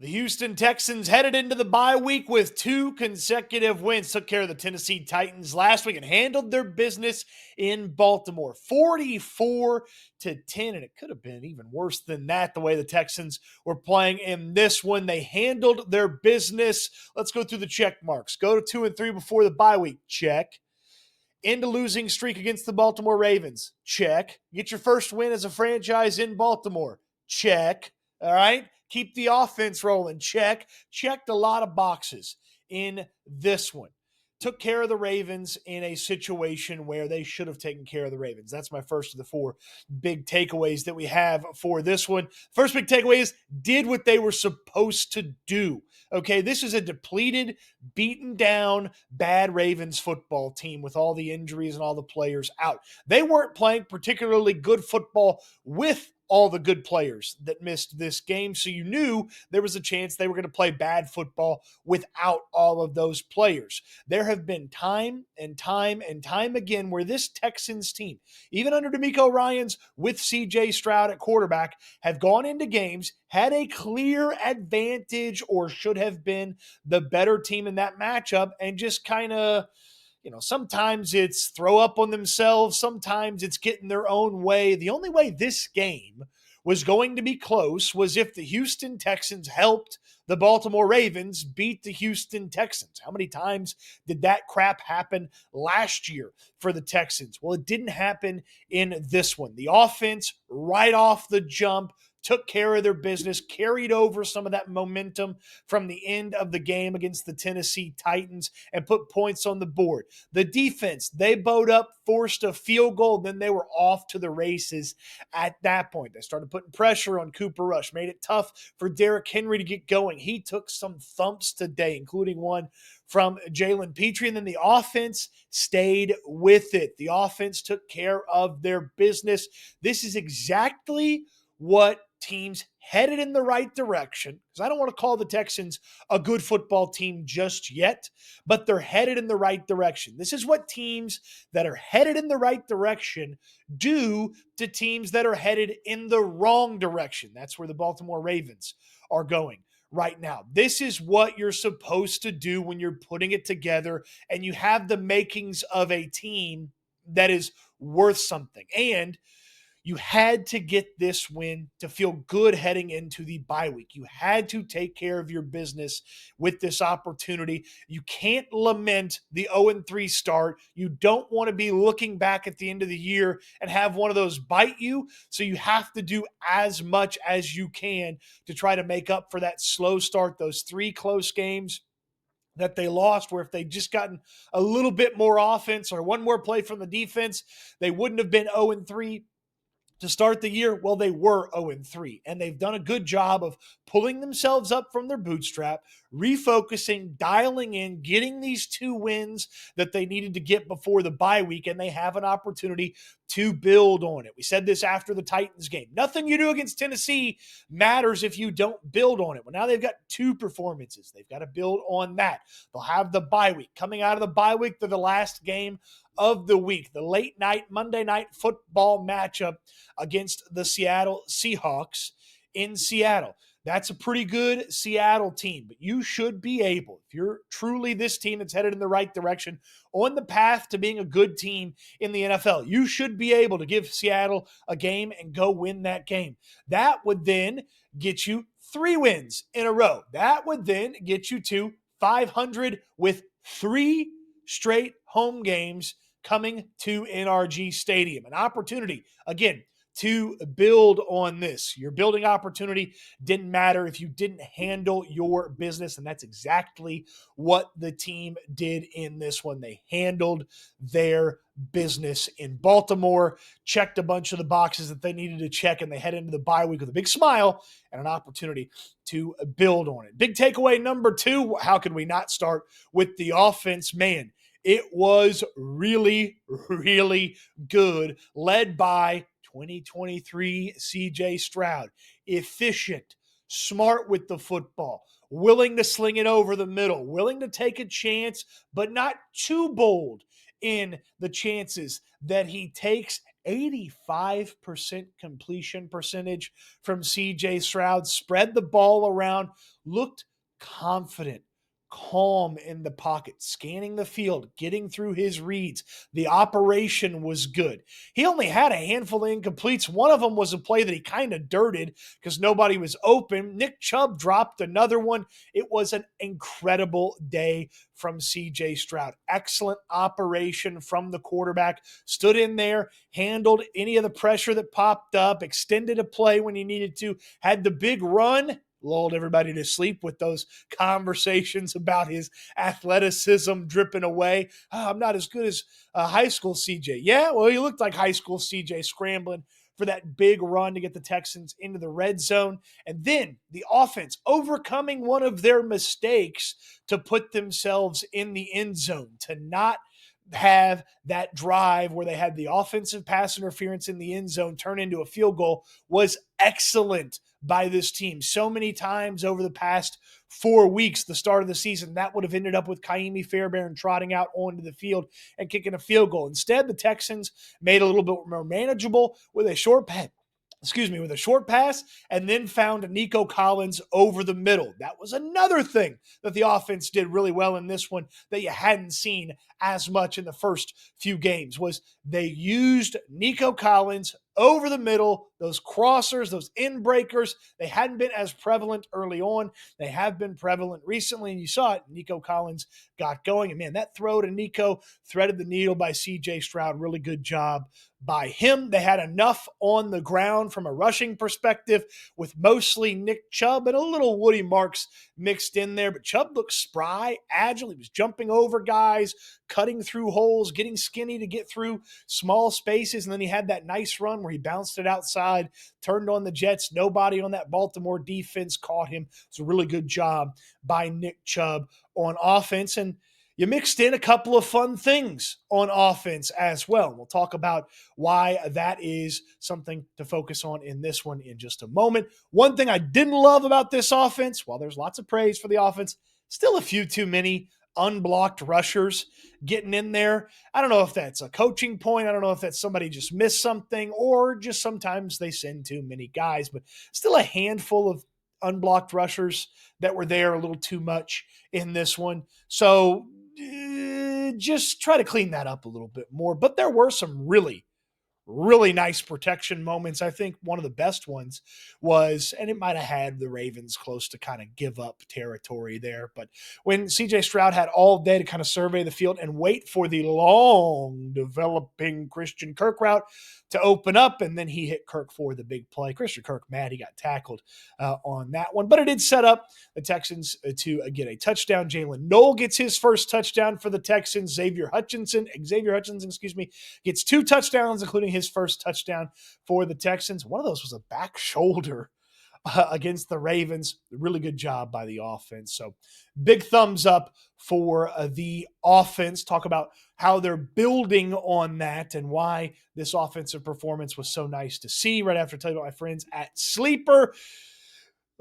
The Houston Texans headed into the bye week with 2 consecutive wins. Took care of the Tennessee Titans last week and handled their business in Baltimore 44-10. And it could have been even worse than that, the way the Texans were playing in this one. They handled their business. Let's go through the check marks. Go to 2-3 before the bye week. Check. End a losing streak against the Baltimore Ravens. Check. Get your first win as a franchise in Baltimore. Check. All right. Keep the offense rolling. Check. Checked a lot of boxes in this one. Took care of the Ravens in a situation where they should have taken care of the Ravens. That's my first of the 4 big takeaways that we have for this one. First big takeaway is did what they were supposed to do. Okay, this is a depleted, beaten down, bad Ravens football team with all the injuries and all the players out. They weren't playing particularly good football with all the good players that missed this game, so you knew there was a chance they were going to play bad football without all of those players. There have been time and time and time again where this Texans team, even under DeMeco Ryans with C.J. Stroud at quarterback, have gone into games, had a clear advantage or should have been the better team in that matchup, and just kind of sometimes it's throw up on themselves. Sometimes it's getting their own way. The only way this game was going to be close was if the Houston Texans helped the Baltimore Ravens beat the Houston Texans. How many times did that crap happen last year for the Texans? Well, it didn't happen in this one. The offense, right off the jump, took care of their business, carried over some of that momentum from the end of the game against the Tennessee Titans and put points on the board. The defense, they bowed up, forced a field goal, then they were off to the races at that point. They started putting pressure on Cooper Rush, made it tough for Derrick Henry to get going. He took some thumps today, including one from Jalen Petrie, and then the offense stayed with it. The offense took care of their business. This is exactly what teams headed in the right direction, because I don't want to call the Texans a good football team just yet, but they're headed in the right direction. This is what teams that are headed in the right direction do to teams that are headed in the wrong direction. That's where the Baltimore Ravens are going right now. This is what you're supposed to do when you're putting it together and you have the makings of a team that is worth something. And you had to get this win to feel good heading into the bye week. You had to take care of your business with this opportunity. You can't lament the 0-3 start. You don't want to be looking back at the end of the year and have one of those bite you. So you have to do as much as you can to try to make up for that slow start, those 3 close games that they lost, where if they'd just gotten a little bit more offense or one more play from the defense, they wouldn't have been 0-3 to start the year. Well, they were 0-3, and they've done a good job of pulling themselves up from their bootstrap, refocusing, dialing in, getting these 2 wins that they needed to get before the bye week, and they have an opportunity to build on it. We said this after the Titans game. Nothing you do against Tennessee matters if you don't build on it. Well, now they've got 2 performances. They've got to build on that. They'll have the bye week. Coming out of the bye week, they're the last game of the week, the late night Monday night football matchup against the Seattle Seahawks in Seattle. That's a pretty good Seattle team, but you should be able, if you're truly this team that's headed in the right direction, on the path to being a good team in the NFL, you should be able to give Seattle a game and go win that game. That would then get you 3 wins in a row. That would then get you to 500 with 3 straight home games coming to NRG Stadium. An opportunity, again, to build on this. Your building opportunity didn't matter if you didn't handle your business, and that's exactly what the team did in this one. They handled their business in Baltimore, checked a bunch of the boxes that they needed to check, and they head into the bye week with a big smile and an opportunity to build on it. Big takeaway number 2, how could we not start with the offense? Man, it was really, really good, led by 2023 C.J. Stroud. Efficient, smart with the football, willing to sling it over the middle, willing to take a chance, but not too bold in the chances that he takes, 85% completion percentage from CJ Stroud, spread the ball around, looked confident, calm in the pocket, scanning the field, getting through his reads. The operation was good. He only had a handful of incompletes. One of them was a play that he kind of dirted because nobody was open. Nick Chubb dropped another one. It was an incredible day from CJ Stroud. Excellent operation from the quarterback. Stood in there, handled any of the pressure that popped up, extended a play when he needed to, had the big run, lulled everybody to sleep with those conversations about his athleticism dripping away. Oh, I'm not as good as high school CJ. Yeah, well, he looked like high school CJ scrambling for that big run to get the Texans into the red zone. And then the offense overcoming one of their mistakes to put themselves in the end zone, to not have that drive where they had the offensive pass interference in the end zone turn into a field goal was excellent by this team. So many times over the past 4 weeks, the start of the season, that would have ended up with Kaimi Fairbairn trotting out onto the field and kicking a field goal. Instead, the Texans made it a little bit more manageable with a short pass, and then found Nico Collins over the middle. That was another thing that the offense did really well in this one that you hadn't seen as much in the first few games, was they used Nico Collins over the middle, those crossers, those in breakers. They hadn't been as prevalent early on. They have been prevalent recently, and you saw it. Nico Collins got going, and man, that throw to Nico threaded the needle by CJ Stroud. Really good job by him. They had enough on the ground from a rushing perspective with mostly Nick Chubb and a little Woody Marks mixed in there, but Chubb looked spry, agile. He was jumping over guys, cutting through holes, getting skinny to get through small spaces, and then he had that nice run where he bounced it outside, turned on the Jets. Nobody on that Baltimore defense caught him. It's a really good job by Nick Chubb on offense, and you mixed in a couple of fun things on offense as well. We'll talk about why that is something to focus on in this one in just a moment. One thing I didn't love about this offense, while there's lots of praise for the offense, still a few too many unblocked rushers getting in there. I don't know if that's a coaching point. I don't know if that's somebody just missed something, or just sometimes they send too many guys, but still a handful of unblocked rushers that were there, a little too much in this one. So just try to clean that up a little bit more. But there were some really nice protection moments. I think one of the best ones was, and it might have had the Ravens close to kind of give up territory there, but when CJ Stroud had all day to kind of survey the field and wait for the long developing Christian Kirk route to open up, and then he hit Kirk for the big play. Christian Kirk, mad he got tackled on that one, but it did set up the Texans to get a touchdown. Jalen Noel gets his first touchdown for the Texans. Xavier Hutchinson, gets 2 touchdowns, including his first touchdown for the Texans. One of those was a back shoulder against the Ravens. Really good job by the offense. So big thumbs up for the offense. Talk about how they're building on that and why this offensive performance was so nice to see. Right after I tell you about my friends at Sleeper.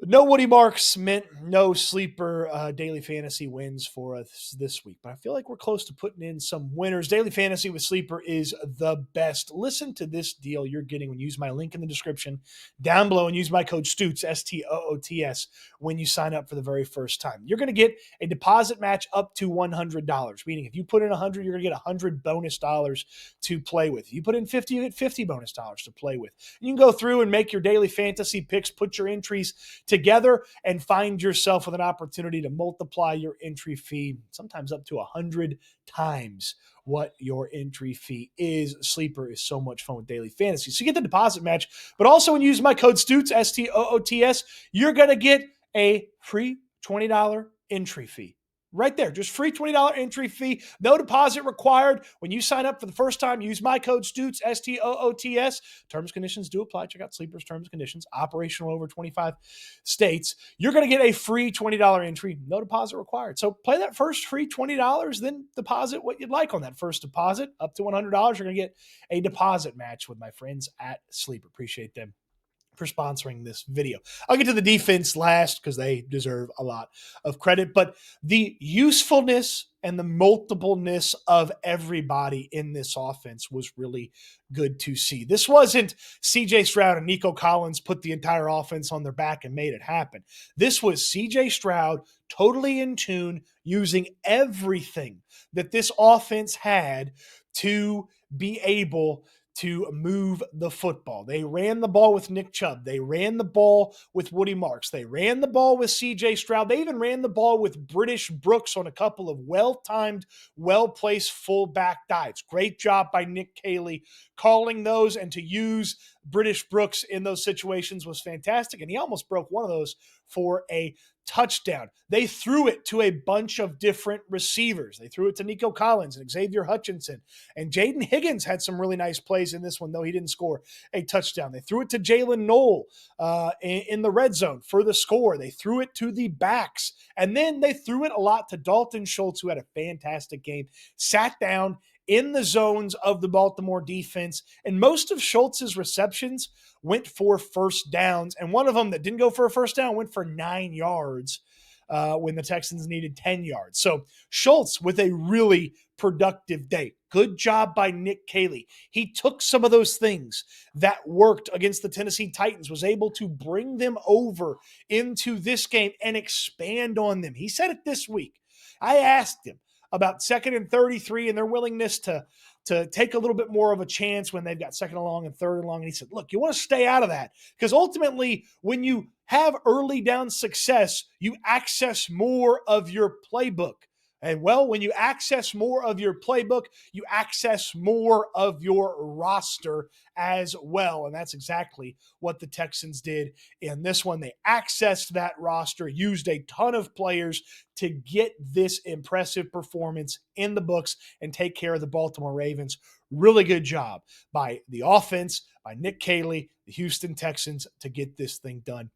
No Woody Marks meant no Sleeper daily fantasy wins for us this week, but I feel like we're close to putting in some winners. Daily fantasy with Sleeper is the best. Listen to this deal you're getting when you use my link in the description down below and use my code Stoots, STOOTS, when you sign up for the very first time. You're going to get a deposit match up to $100, meaning if you put in 100, you're going to get 100 bonus dollars to play with. If you put in 50, you get 50 bonus dollars to play with. You can go through and make your daily fantasy picks, put your entries together, and find yourself with an opportunity to multiply your entry fee, sometimes up to 100 times what your entry fee is. Sleeper is so much fun with daily fantasy. So you get the deposit match, but also when you use my code Stoots, STOOTS, you're going to get a free $20 entry fee. Right there, just free $20 entry fee, no deposit required. When you sign up for the first time, use my code Stoots, STOOTS. Terms, conditions do apply. Check out Sleeper's terms and conditions, operational over 25 states. You're going to get a free $20 entry, no deposit required. So play that first free $20, then deposit what you'd like on that first deposit. Up to $100, you're going to get a deposit match with my friends at Sleeper. Appreciate them for sponsoring this video. I'll get to the defense last because they deserve a lot of credit, but the usefulness and the multipleness of everybody in this offense was really good to see. This wasn't CJ Stroud and Nico Collins put the entire offense on their back and made it happen. This was CJ Stroud totally in tune, using everything that this offense had to be able to move the football. They ran the ball with Nick Chubb. They ran the ball with Woody Marks. They ran the ball with CJ Stroud. They even ran the ball with British Brooks on a couple of well-timed, well-placed fullback dives. Great job by Nick Caley calling those, and to use British Brooks in those situations was fantastic, and he almost broke one of those for a touchdown. They threw it to a bunch of different receivers. They threw it to Nico Collins and Xavier Hutchinson, and Jaden Higgins had some really nice plays in this one, though he didn't score a touchdown. They threw it to Jalen Knoll in the red zone for the score. They threw it to the backs, and then they threw it a lot to Dalton Schultz, who had a fantastic game, sat down in the zones of the Baltimore defense, and most of Schultz's receptions went for first downs, and one of them that didn't go for a first down went for 9 yards when the Texans needed 10 yards. So Schultz with a really productive day. Good job by Nick Caley. He took some of those things that worked against the Tennessee Titans, was able to bring them over into this game and expand on them. He said it this week. I asked him about 2nd and 33 and their willingness to take a little bit more of a chance when they've got 2nd and long and 3rd and long. And he said, look, you want to stay out of that because ultimately when you have early down success, you access more of your playbook. And well, when you access more of your playbook, you access more of your roster as well. And that's exactly what the Texans did in this one. They accessed that roster, used a ton of players to get this impressive performance in the books and take care of the Baltimore Ravens. Really good job by the offense, by Nick Caley, the Houston Texans, to get this thing done.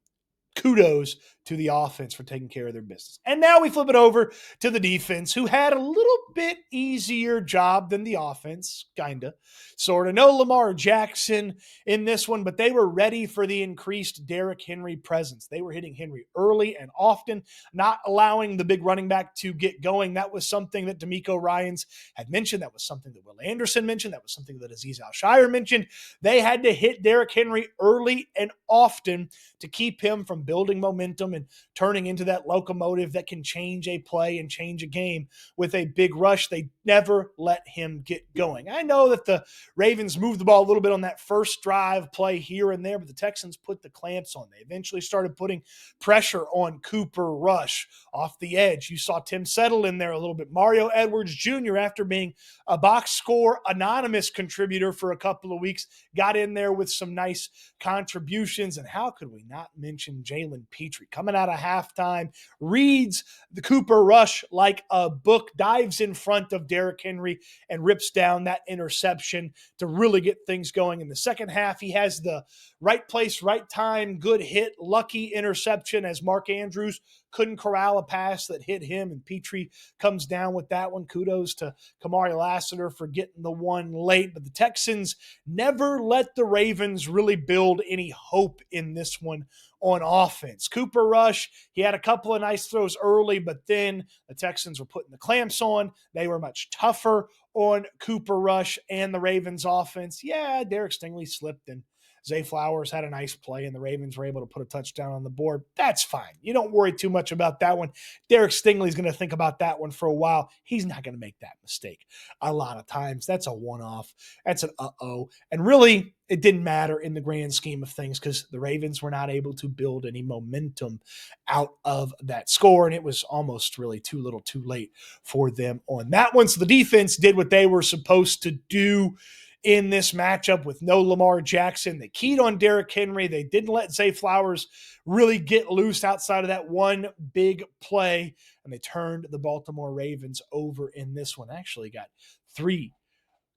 Kudos to the offense for taking care of their business. And now we flip it over to the defense, who had a little bit easier job than the offense, kind of, sort of. No Lamar Jackson in this one, but they were ready for the increased Derrick Henry presence. They were hitting Henry early and often, not allowing the big running back to get going. That was something that D'Amico Ryans had mentioned. That was something that Will Anderson mentioned. That was something that Azeez Al-Shire mentioned. They had to hit Derrick Henry early and often to keep him from building momentum and turning into that locomotive that can change a play and change a game with a big rush. They never let him get going. I know that the Ravens moved the ball a little bit on that first drive play here and there, but the Texans put the clamps on. They eventually started putting pressure on Cooper Rush off the edge. You saw Tim Settle in there a little bit. Mario Edwards Jr., after being a box score anonymous contributor for a couple of weeks, got in there with some nice contributions. And how could we not mention Jalen Petrie coming out of halftime, reads the Cooper Rush like a book, dives in front of Derrick Henry and rips down that interception to really get things going. In the second half, he has the right place, right time, good hit, lucky interception as Mark Andrews couldn't corral a pass that hit him, and Petrie comes down with that one. Kudos to Kamari Lassiter for getting the one late, but the Texans never let the Ravens really build any hope in this one on offense. Cooper Rush, he had a couple of nice throws early, but then the Texans were putting the clamps on. They were much tougher on Cooper Rush and the Ravens offense. Yeah, Derek Stingley slipped and Zay Flowers had a nice play, and the Ravens were able to put a touchdown on the board. That's fine. You don't worry too much about that one. Derek Stingley's going to think about that one for a while. He's not going to make that mistake a lot of times. That's a one-off. That's an uh-oh. And really, it didn't matter in the grand scheme of things because the Ravens were not able to build any momentum out of that score, and it was almost really too little too late for them on that one. So the defense did what they were supposed to do in this matchup with no Lamar Jackson. They keyed on Derrick Henry. They didn't let Zay Flowers really get loose outside of that one big play, and they turned the Baltimore Ravens over in this one. Actually got 3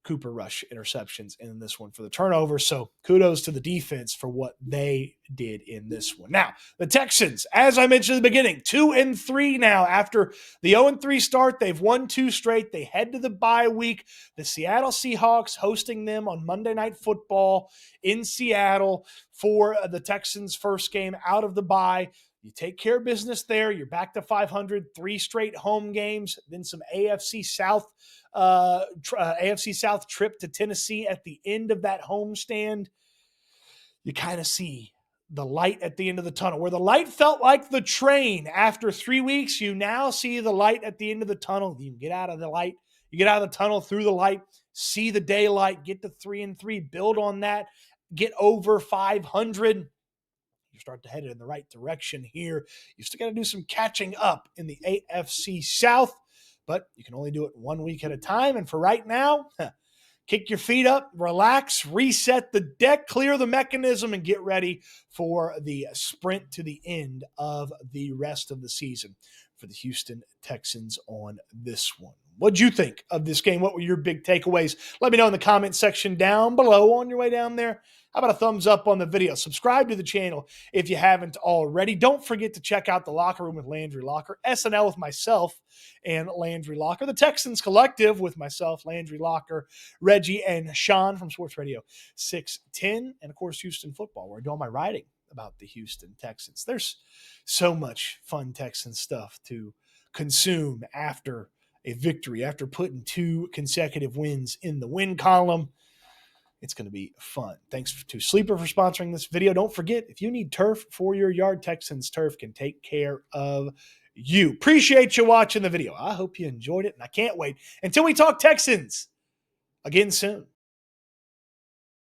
Cooper Rush interceptions in this one for the turnover. So kudos to the defense for what they did in this one. Now, the Texans, as I mentioned at the beginning, 2-3 now. After the 0-3 start, they've won 2 straight. They head to the bye week. The Seattle Seahawks hosting them on Monday Night Football in Seattle for the Texans' first game out of the bye. You take care of business there. You're back to 500, 3 straight home games, then some AFC South trip to Tennessee at the end of that homestand. You kind of see the light at the end of the tunnel. Where the light felt like the train after 3 weeks, you now see the light at the end of the tunnel. You can get out of the light. You get out of the tunnel through the light, see the daylight, get to 3-3, build on that, get over 500. You start to head in the right direction here. You still got to do some catching up in the AFC South, but you can only do it 1 week at a time. And for right now, kick your feet up, relax, reset the deck, clear the mechanism, and get ready for the sprint to the end of the rest of the season for the Houston Texans on this one. What'd you think of this game? What were your big takeaways? Let me know in the comment section down below on your way down there. How about a thumbs up on the video? Subscribe to the channel if you haven't already. Don't forget to check out the Locker Room with Landry Locker, SNL with myself and Landry Locker, the Texans Collective with myself, Landry Locker, Reggie, and Sean from Sports Radio 610, and of course Houston Football, where I do all my writing about the Houston Texans. There's so much fun Texans stuff to consume after a victory, after putting 2 consecutive wins in the win column. It's going to be fun. Thanks to Sleeper for sponsoring this video. Don't forget, if you need turf for your yard, Texans Turf can take care of you. Appreciate you watching the video. I hope you enjoyed it, and I can't wait until we talk Texans again soon.